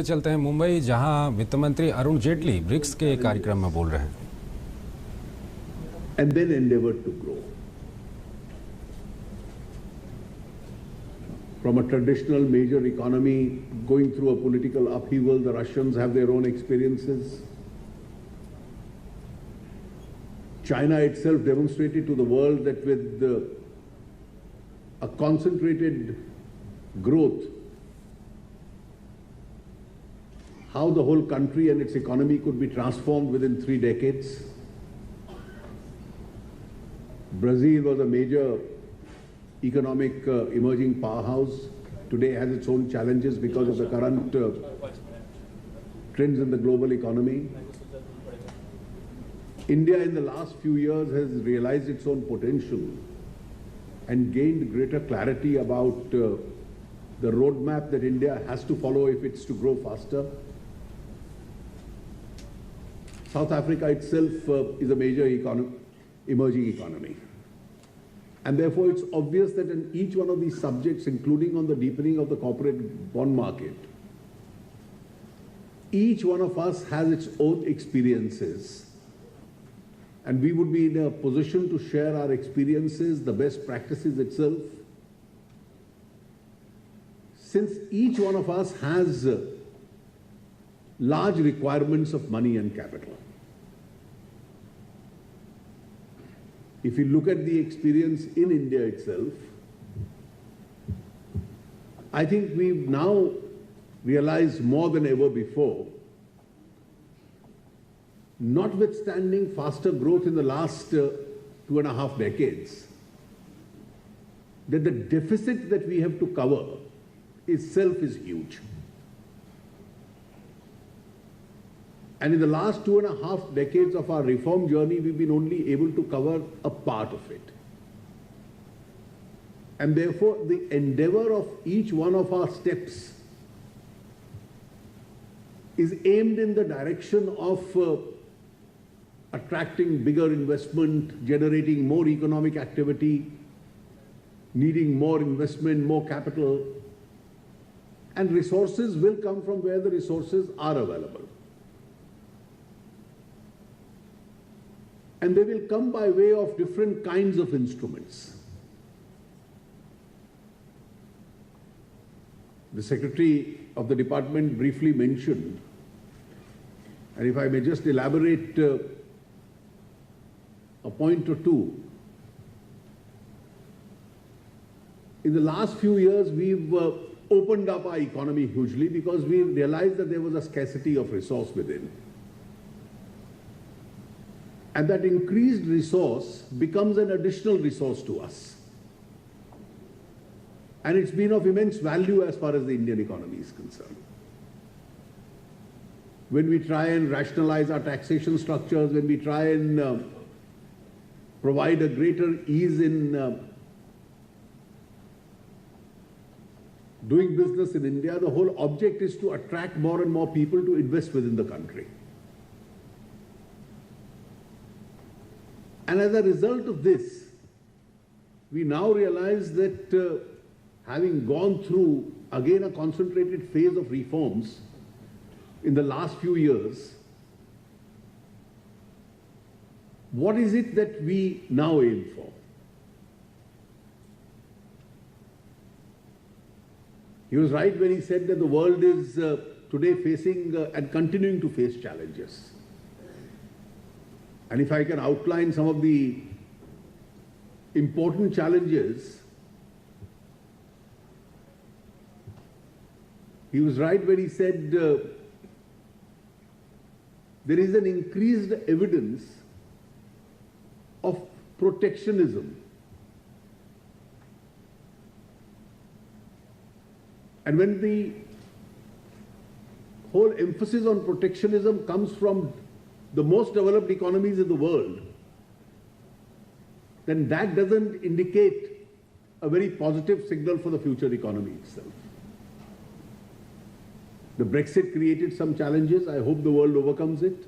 चलते हैं मुंबई, जहां वित्त मंत्री अरुण जेटली ब्रिक्स के कार्यक्रम में बोल रहे हैं। And then endeavored to grow. From a traditional major economy going through a political upheaval, the Russians have their own experiences. China itself demonstrated to the world that with a concentrated growth, how the whole country and its economy could be transformed within 3 decades. Brazil was a major economic emerging powerhouse. Today has its own challenges because of the current trends in the global economy. India in the last few years has realized its own potential and gained greater clarity about the roadmap that India has to follow if it's to grow faster. South Africa itself is a major emerging economy. And therefore it's obvious that in each one of these subjects, including on the deepening of the corporate bond market, each one of us has its own experiences. And we would be in a position to share our experiences, the best practices itself. Since each one of us has large requirements of money and capital. If you look at the experience in India itself, I think we've now realized more than ever before, notwithstanding faster growth in the last 2.5 decades, that the deficit that we have to cover itself is huge. And in the last 2.5 decades of our reform journey, we've been only able to cover a part of it. And therefore, the endeavor of each one of our steps is aimed in the direction of attracting bigger investment, generating more economic activity, needing more investment, more capital. And resources will come from where the resources are available. And they will come by way of different kinds of instruments. The Secretary of the Department briefly mentioned, and if I may just elaborate a point or two. In the last few years, we've opened up our economy hugely because we realized that there was a scarcity of resource within. And that increased resource becomes an additional resource to us. And it's been of immense value as far as the Indian economy is concerned. When we try and rationalize our taxation structures, when we try and provide a greater ease in doing business in India, the whole object is to attract more and more people to invest within the country. And as a result of this, we now realize that having gone through again a concentrated phase of reforms in the last few years, what is it that we now aim for? He was right when he said that the world is today facing and continuing to face challenges. And if I can outline some of the important challenges, he was right when he said there is an increased evidence of protectionism. And when the whole emphasis on protectionism comes from the most developed economies in the world, then that doesn't indicate a very positive signal for the future economy itself. The Brexit created some challenges. I hope the world overcomes it.